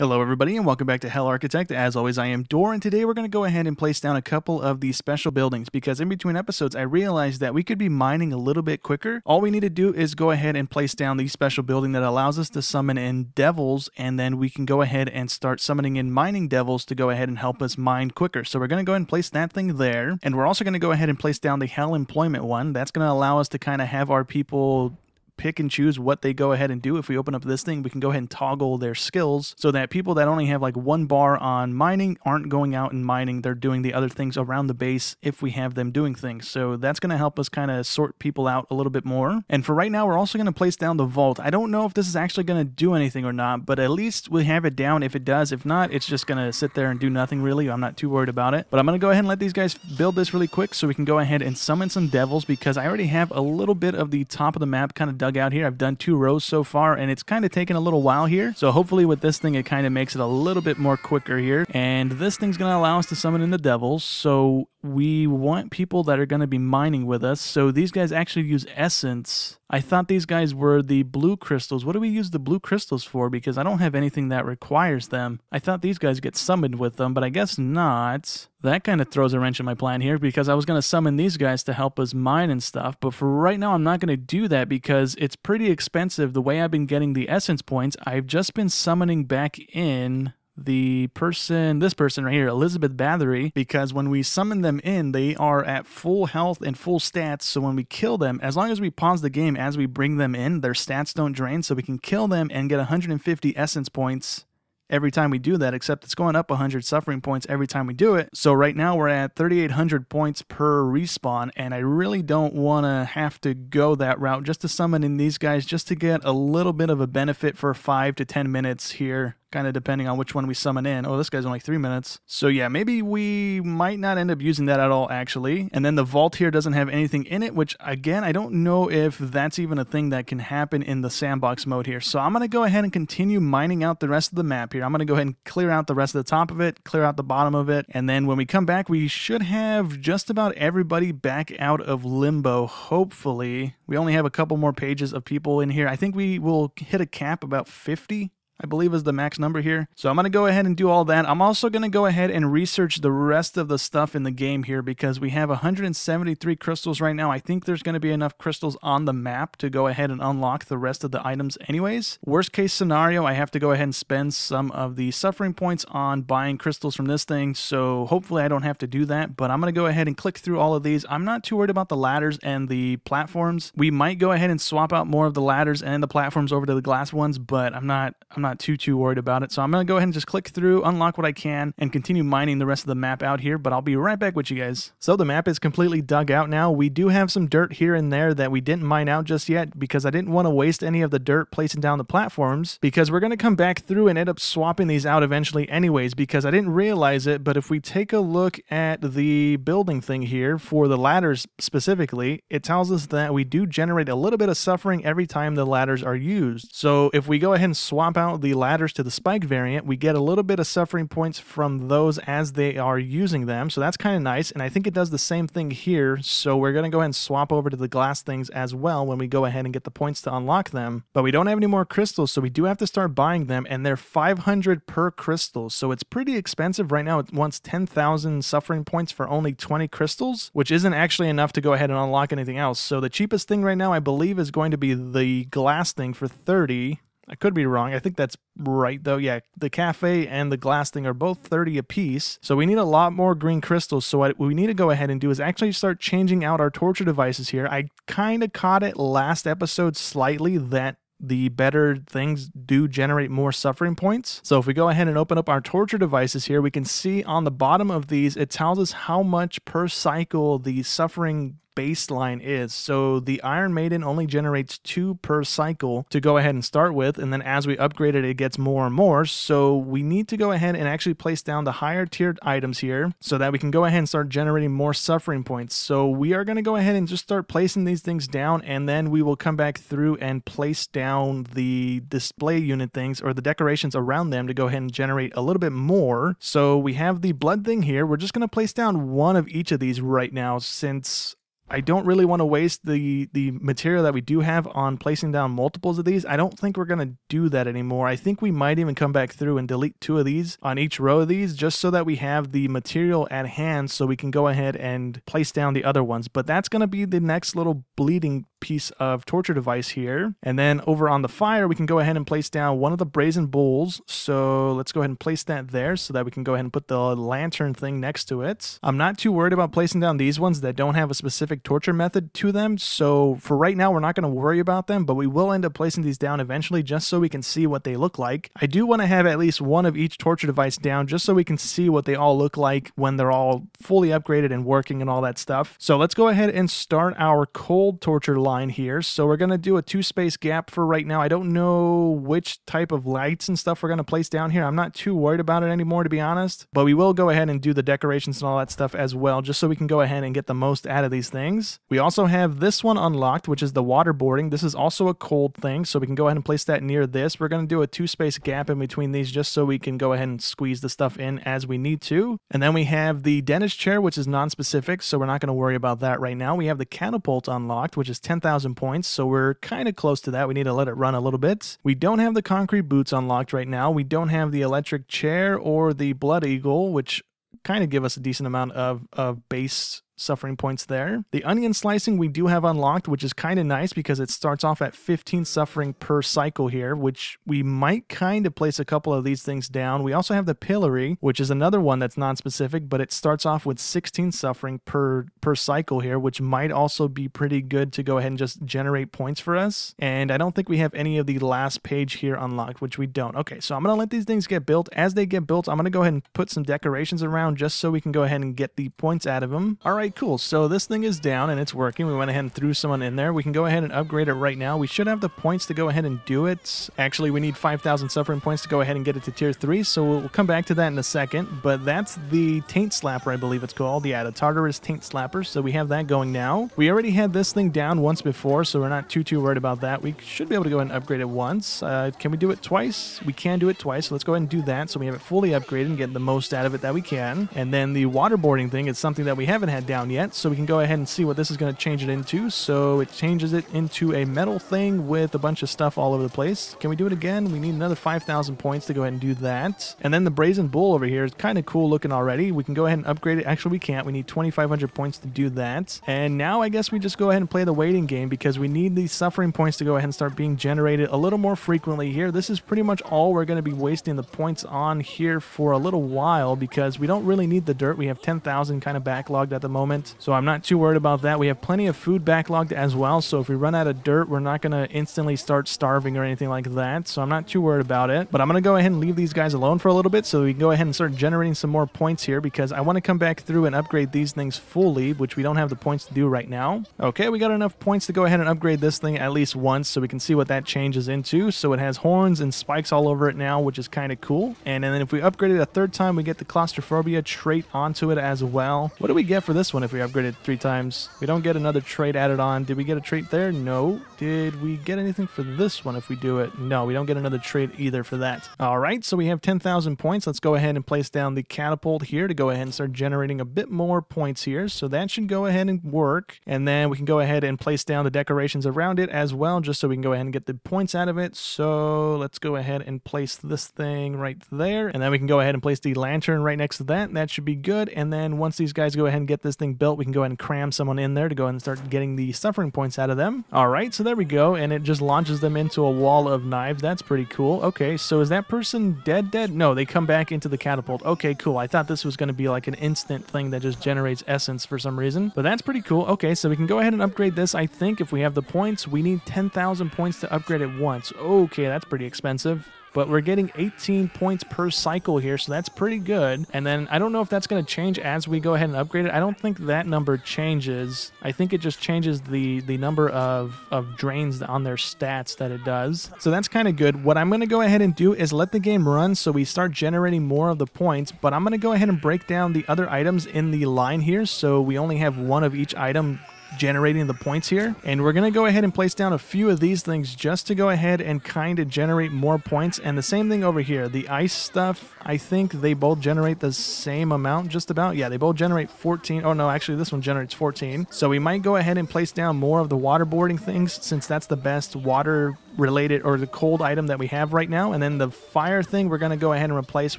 Hello everybody and welcome back to Hell Architect. As always, I am Dor, and today we're going to go ahead and place down a couple of these special buildings because in between episodes I realized that we could be mining a little bit quicker. All we need to do is go ahead and place down the special building that allows us to summon in devils, and then we can go ahead and start summoning in mining devils to go ahead and help us mine quicker. So we're going to go ahead and place that thing there, and we're also going to go ahead and place down the Hell Employment one. That's going to allow us to kind of have our people pick and choose what they go ahead and do. If we open up this thing, we can go ahead and toggle their skills so that people that only have like one bar on mining aren't going out and mining. They're doing the other things around the base if we have them doing things. So that's going to help us kind of sort people out a little bit more. And for right now, we're also going to place down the vault. I don't know if this is actually going to do anything or not, but at least we have it down if it does. If not, it's just going to sit there and do nothing really. I'm not too worried about it. But I'm going to go ahead and let these guys build this really quick so we can go ahead and summon some devils, because I already have a little bit of the top of the map kind of dug out here. I've done 2 rows so far, and it's kind of taken a little while here. So hopefully with this thing, it kind of makes it a little bit more quicker here. And this thing's going to allow us to summon in the devils. So we want people that are going to be mining with us. So these guys actually use essence. I thought these guys were the blue crystals. What do we use the blue crystals for? Because I don't have anything that requires them. I thought these guys get summoned with them, but I guess not. That kind of throws a wrench in my plan here, because I was going to summon these guys to help us mine and stuff. But for right now, I'm not going to do that because it's pretty expensive. The way I've been getting the essence points, I've just been summoning back in this person right here, Elizabeth Bathory, because when we summon them in, they are at full health and full stats. So when we kill them, as long as we pause the game as we bring them in, their stats don't drain. So we can kill them and get 150 essence points every time we do that, except it's going up 100 suffering points every time we do it. So right now we're at 3,800 points per respawn, and I really don't want to have to go that route just to summon in these guys just to get a little bit of a benefit for 5 to 10 minutes here, kind of depending on which one we summon in. Oh, this guy's only 3 minutes. So yeah, maybe we might not end up using that at all, actually. And then the vault here doesn't have anything in it, which again, I don't know if that's even a thing that can happen in the sandbox mode here. So I'm going to go ahead and continue mining out the rest of the map here. I'm going to go ahead and clear out the rest of the top of it, clear out the bottom of it. And then when we come back, we should have just about everybody back out of limbo, hopefully. We only have a couple more pages of people in here. I think we will hit a cap about 50. I believe is the max number here. So I'm going to go ahead and do all that. I'm also going to go ahead and research the rest of the stuff in the game here, because we have 173 crystals right now. I think there's going to be enough crystals on the map to go ahead and unlock the rest of the items anyways. Worst case scenario, I have to go ahead and spend some of the suffering points on buying crystals from this thing. So hopefully I don't have to do that, but I'm going to go ahead and click through all of these. I'm not too worried about the ladders and the platforms. We might go ahead and swap out more of the ladders and the platforms over to the glass ones, but I'm not too worried about it. So I'm going to go ahead and just click through, unlock what I can, and continue mining the rest of the map out here, but I'll be right back with you guys. So the map is completely dug out now. We do have some dirt here and there that we didn't mine out just yet, because I didn't want to waste any of the dirt placing down the platforms, because we're going to come back through and end up swapping these out eventually anyways, because I didn't realize it, but if we take a look at the building thing here for the ladders specifically, it tells us that we do generate a little bit of suffering every time the ladders are used. So if we go ahead and swap out the ladders to the spike variant, we get a little bit of suffering points from those as they are using them. So that's kind of nice. And I think it does the same thing here. So we're going to go ahead and swap over to the glass things as well when we go ahead and get the points to unlock them. But we don't have any more crystals, so we do have to start buying them, and they're 500 per crystal. So it's pretty expensive right now. It wants 10,000 suffering points for only 20 crystals, which isn't actually enough to go ahead and unlock anything else. So the cheapest thing right now, I believe, is going to be the glass thing for 30. I could be wrong. I think that's right, though. Yeah, the cafe and the glass thing are both 30 apiece. So we need a lot more green crystals. So what we need to go ahead and do is actually start changing out our torture devices here. I kind of caught it last episode slightly that the better things do generate more suffering points. So if we go ahead and open up our torture devices here, we can see on the bottom of these, it tells us how much per cycle the suffering baseline is. So the Iron Maiden only generates 2 per cycle to go ahead and start with, and then as we upgrade it, it gets more and more. So we need to go ahead and actually place down the higher tiered items here so that we can go ahead and start generating more suffering points. So we are going to go ahead and just start placing these things down, and then we will come back through and place down the display unit things or the decorations around them to go ahead and generate a little bit more. So we have the blood thing here. We're just going to place down one of each of these right now, since I don't really want to waste the material that we do have on placing down multiples of these. I don't think we're going to do that anymore. I think we might even come back through and delete 2 of these on each row of these just so that we have the material at hand so we can go ahead and place down the other ones. But that's going to be the next little bleeding piece of torture device here. And then over on the fire, we can go ahead and place down one of the brazen bulls. So let's go ahead and place that there so that we can go ahead and put the lantern thing next to it. I'm not too worried about placing down these ones that don't have a specific torture method to them. So for right now, we're not going to worry about them, but we will end up placing these down eventually just so we can see what they look like. I do want to have at least one of each torture device down just so we can see what they all look like when they're all fully upgraded and working and all that stuff. So let's go ahead and start our cold torture line here. So we're going to do a 2-space gap for right now. I don't know which type of lights and stuff we're going to place down here. I'm not too worried about it anymore, to be honest, but we will go ahead and do the decorations and all that stuff as well, just so we can go ahead and get the most out of these things. We also have this one unlocked, which is the waterboarding. This is also a cold thing, so we can go ahead and place that near this. We're going to do a 2-space gap in between these just so we can go ahead and squeeze the stuff in as we need to. And then we have the dentist chair, which is non-specific, so we're not going to worry about that right now. We have the catapult unlocked, which is 10,000 points, so we're kind of close to that. We need to let it run a little bit. We don't have the concrete boots unlocked right now. We don't have the electric chair or the blood eagle, which kind of give us a decent amount of base suffering points there. The onion slicing we do have unlocked, which is kind of nice because it starts off at 15 suffering per cycle here, which we might kind of place a couple of these things down. We also have the pillory, which is another one that's non-specific, but it starts off with 16 suffering per cycle here, which might also be pretty good to go ahead and just generate points for us. And I don't think we have any of the last page here unlocked, which we don't. Okay, so I'm going to let these things get built. As they get built, I'm going to go ahead and put some decorations around just so we can go ahead and get the points out of them. All right, cool. So this thing is down and it's working. We went ahead and threw someone in there. We can go ahead and upgrade it right now. We should have the points to go ahead and do it. Actually, we need 5,000 suffering points to go ahead and get it to tier 3, so we'll come back to that in a second. But that's the Taint Slapper, I believe it's called. Yeah, the Tartarus Taint Slapper. So we have that going now. We already had this thing down once before, so we're not too worried about that. We should be able to go ahead and upgrade it once. Can we do it twice? We can do it twice, so let's go ahead and do that so we have it fully upgraded and get the most out of it that we can. And then the waterboarding thing is something that we haven't had down yet, so we can go ahead and see what this is going to change it into. So it changes it into a metal thing with a bunch of stuff all over the place. Can we do it again? We need another 5,000 points to go ahead and do that. And then the brazen bull over here is kind of cool looking already. We can go ahead and upgrade it. Actually, we can't. We need 2,500 points to do that. And now I guess we just go ahead and play the waiting game because we need these suffering points to go ahead and start being generated a little more frequently here. This is pretty much all we're going to be wasting the points on here for a little while because we don't really need the dirt. We have 10,000 kind of backlogged at the moment, so I'm not too worried about that. We have plenty of food backlogged as well, so if we run out of dirt, we're not going to instantly start starving or anything like that, so I'm not too worried about it. But I'm going to go ahead and leave these guys alone for a little bit so we can go ahead and start generating some more points here because I want to come back through and upgrade these things fully, which we don't have the points to do right now. Okay, we got enough points to go ahead and upgrade this thing at least once so we can see what that changes into. So it has horns and spikes all over it now, which is kind of cool. And then if we upgrade it a third time, we get the claustrophobia trait onto it as well. What do we get for this one if we upgrade it 3 times? We don't get another trait added on. Did we get a trait there? No. Did we get anything for this one if we do it? No, we don't get another trait either for that. All right, so we have 10,000 points. Let's go ahead and place down the catapult here to go ahead and start generating a bit more points here. So that should go ahead and work. And then we can go ahead and place down the decorations around it as well, just so we can go ahead and get the points out of it. So let's go ahead and place this thing right there. And then we can go ahead and place the lantern right next to that. That should be good. And then once these guys go ahead and get this thing built, we can go ahead and cram someone in there to go ahead and start getting the suffering points out of them. All right, so there we go. And it just launches them into a wall of knives. That's pretty cool. Okay, so is that person dead? No, they come back into the catapult. Okay, cool. I thought this was going to be like an instant thing that just generates essence for some reason, but that's pretty cool. Okay, so we can go ahead and upgrade this. I think if we have the points, we need 10,000 points to upgrade it once. Okay, that's pretty expensive. But we're getting 18 points per cycle here, so that's pretty good. And then I don't know if that's going to change as we go ahead and upgrade it. I don't think that number changes. I think it just changes the number of drains on their stats that it does. So that's kind of good. What I'm going to go ahead and do is let the game run so we start generating more of the points. But I'm going to go ahead and break down the other items in the line here so we only have one of each item generating the points here. And we're going to go ahead and place down a few of these things just to go ahead and kind of generate more points. And the same thing over here. The ice stuff, I think they both generate the same amount just about. Yeah, they both generate 14. Oh no, actually this one generates 14. So we might go ahead and place down more of the waterboarding things since that's the best water related or the cold item that we have right now. And then the fire thing we're going to go ahead and replace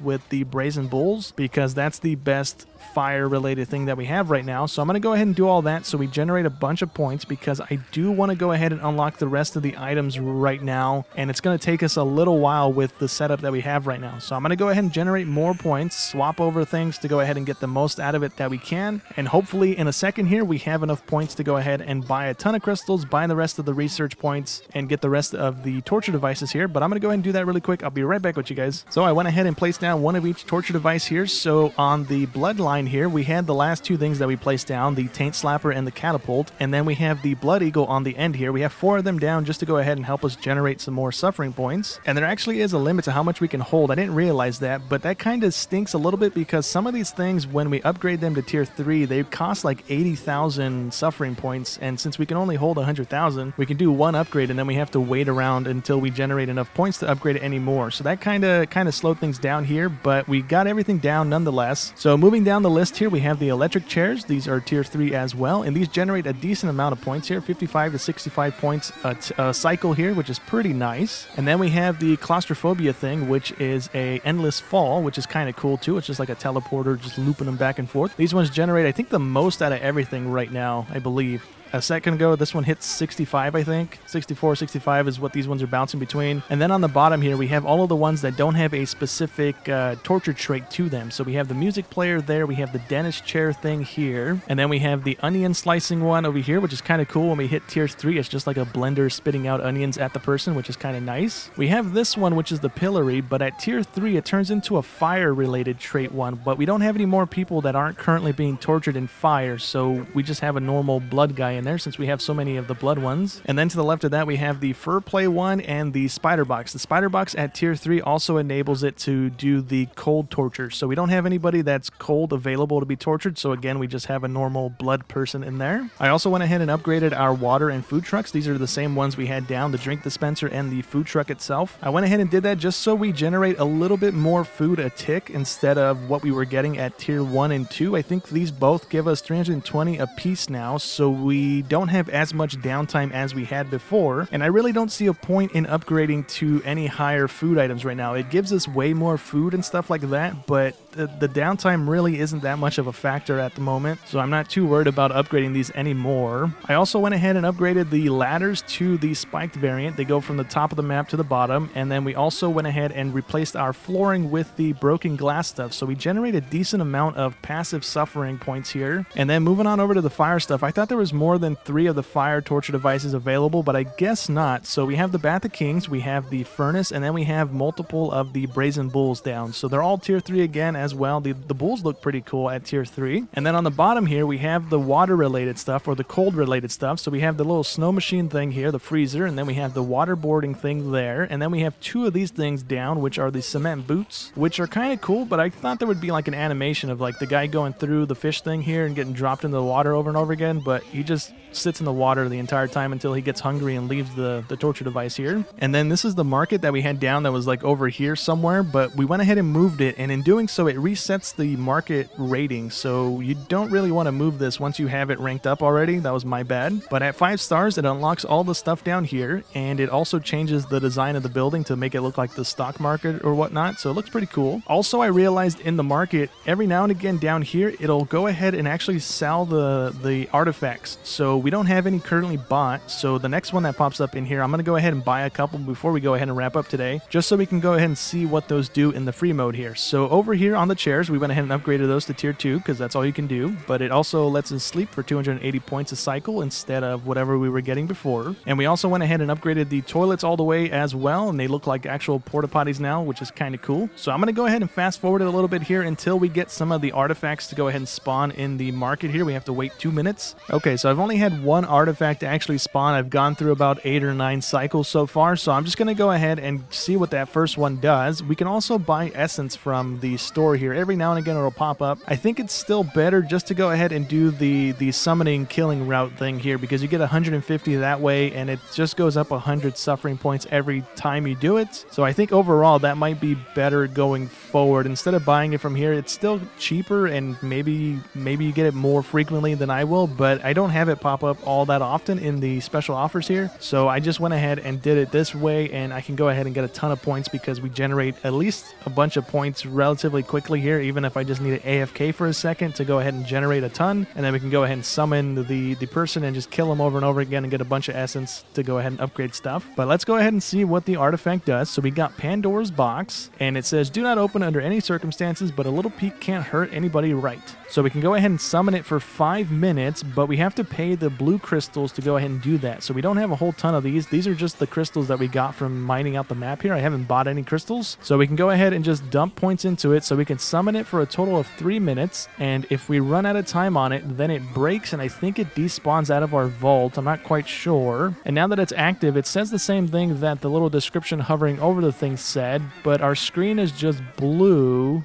with the brazen bulls because that's the best fire related thing that we have right now. So I'm going to go ahead and do all that so we generate a bunch of points because I do want to go ahead and unlock the rest of the items right now, and it's going to take us a little while with the setup that we have right now. So I'm going to go ahead and generate more points, swap over things to go ahead and get the most out of it that we can, and hopefully in a second here we have enough points to go ahead and buy a ton of crystals, buy the rest of the research points, and get the rest of the torture devices here. But I'm going to go ahead and do that really quick. I'll be right back with you guys. So I went ahead and placed down one of each torture device here. So on the bloodline here, we had the last two things that we placed down, the Taint Slapper and the Catapult, and then we have the Blood Eagle on the end here. We have 4 of them down just to go ahead and help us generate some more suffering points. And there actually is a limit to how much we can hold. I didn't realize that, but that kind of stinks a little bit because some of these things, when we upgrade them to tier 3, they cost like 80,000 suffering points, and since we can only hold 100,000, we can do one upgrade and then we have to wait around until we generate enough points to upgrade it anymore. So that kind of slowed things down here, but we got everything down nonetheless. So moving down the list here, we have the electric chairs. These are tier 3 as well, and these generate a decent amount of points here, 55 to 65 points a cycle here, which is pretty nice. And then we have the claustrophobia thing, which is a endless fall, which is kind of cool too. It's just like a teleporter, just looping them back and forth. These ones generate, I think, the most out of everything right now, I believe. A second ago, this one hits 65, I think. 64, 65 is what these ones are bouncing between. And then on the bottom here, we have all of the ones that don't have a specific torture trait to them. So we have the music player there, we have the dentist chair thing here, and then we have the onion slicing one over here, which is kind of cool. When we hit tier 3, it's just like a blender spitting out onions at the person, which is kind of nice. We have this one, which is the pillory, but at tier 3, it turns into a fire-related trait one, but we don't have any more people that aren't currently being tortured in fire, so we just have a normal blood guy in there since we have so many of the blood ones. And then to the left of that, we have the fur play one and the spider box. The spider box at tier 3 also enables it to do the cold torture. So we don't have anybody that's cold available to be tortured. So again, we just have a normal blood person in there. I also went ahead and upgraded our water and food trucks. These are the same ones we had down, the drink dispenser and the food truck itself. I went ahead and did that just so we generate a little bit more food a tick instead of what we were getting at tier 1 and 2. I think these both give us 320 a piece now, so we don't have as much downtime as we had before, and I really don't see a point in upgrading to any higher food items right now. It gives us way more food and stuff like that, but the downtime really isn't that much of a factor at the moment, so I'm not too worried about upgrading these anymore. I also went ahead and upgraded the ladders to the spiked variant. They go from the top of the map to the bottom, and then we also went ahead and replaced our flooring with the broken glass stuff, so we generate a decent amount of passive suffering points here. And then moving on over to the fire stuff, I thought there was more than 3 of the fire torture devices available, but I guess not. So we have the Bath of Kings, we have the furnace, and then we have multiple of the brazen bulls down. So they're all tier 3 again as well. The bulls look pretty cool at tier 3. And then on the bottom here, we have the water related stuff or the cold related stuff. So we have the little snow machine thing here, the freezer, and then we have the waterboarding thing there. And then we have 2 of these things down, which are the cement boots, which are kind of cool, but I thought there would be like an animation of like the guy going through the fish thing here and getting dropped into the water over and over again, but he just sits in the water the entire time until he gets hungry and leaves the torture device here. And then this is the market that we had down that was like over here somewhere, but we went ahead and moved it, and in doing so it resets the market rating, so you don't really want to move this once you have it ranked up already. That was my bad. But at 5 stars, it unlocks all the stuff down here, and it also changes the design of the building to make it look like the stock market or whatnot, so it looks pretty cool. Also, I realized in the market, every now and again down here, it'll go ahead and actually sell the artifacts. So we don't have any currently bought, so the next one that pops up in here, I'm going to go ahead and buy a couple before we go ahead and wrap up today, just so we can go ahead and see what those do in the free mode here. So over here on the chairs, we went ahead and upgraded those to tier 2 because that's all you can do, but it also lets us sleep for 280 points a cycle instead of whatever we were getting before. And we also went ahead and upgraded the toilets all the way as well, and they look like actual porta potties now, which is kind of cool. So I'm going to go ahead and fast forward it a little bit here until we get some of the artifacts to go ahead and spawn in the market here. We have to wait 2 minutes. Okay, so I've only had one artifact actually spawn. I've gone through about 8 or 9 cycles so far, so I'm just going to go ahead and see what that first one does. We can also buy essence from the store here. Every now and again it'll pop up. I think it's still better just to go ahead and do the summoning killing route thing here, because you get 150 that way, and it just goes up 100 suffering points every time you do it. So I think overall that might be better going forward. Instead of buying it from here, it's still cheaper, and maybe you get it more frequently than I will, but I don't have it pop up all that often in the special offers here. So I just went ahead and did it this way, and I can go ahead and get a ton of points because we generate at least a bunch of points relatively quickly here, even if I just need an AFK for a second to go ahead and generate a ton, and then we can go ahead and summon the person and just kill them over and over again and get a bunch of essence to go ahead and upgrade stuff. But let's go ahead and see what the artifact does. So we got Pandora's box, and it says do not open under any circumstances, but a little peek can't hurt anybody, right? So we can go ahead and summon it for 5 minutes, but we have to pay the blue crystals to go ahead and do that. So we don't have a whole ton of these. These are just the crystals that we got from mining out the map here. I haven't bought any crystals. So we can go ahead and just dump points into it. So we can summon it for a total of 3 minutes. And if we run out of time on it, then it breaks, and I think it despawns out of our vault. I'm not quite sure. And now that it's active, it says the same thing that the little description hovering over the thing said, but our screen is just blue.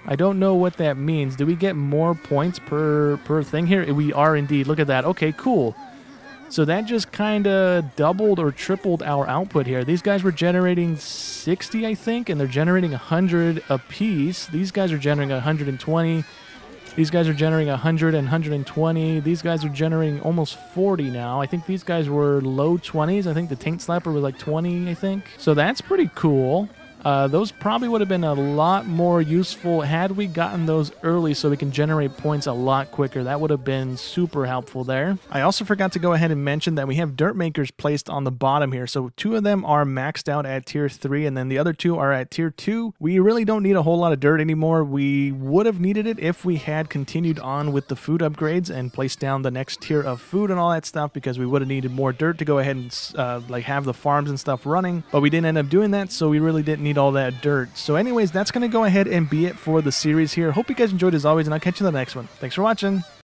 I don't know what that means. Do we get more points per thing here? We are indeed. Look at that. Okay, cool. So that just kind of doubled or tripled our output here. These guys were generating 60, I think, and they're generating 100 a piece. These guys are generating 120. These guys are generating 100 and 120. These guys are generating almost 40 now. I think these guys were low 20s. I think the Taint Slapper was like 20, I think. So that's pretty cool. Those probably would have been a lot more useful had we gotten those early so we can generate points a lot quicker. That would have been super helpful there. I also forgot to go ahead and mention that we have dirt makers placed on the bottom here. So 2 of them are maxed out at tier 3, and then the other 2 are at tier 2. We really don't need a whole lot of dirt anymore. We would have needed it if we had continued on with the food upgrades and placed down the next tier of food and all that stuff, because we would have needed more dirt to go ahead and like have the farms and stuff running. But we didn't end up doing that, so we really didn't need all that dirt. So anyways, that's going to go ahead and be it for the series here. Hope you guys enjoyed as always, and I'll catch you in the next one. Thanks for watching.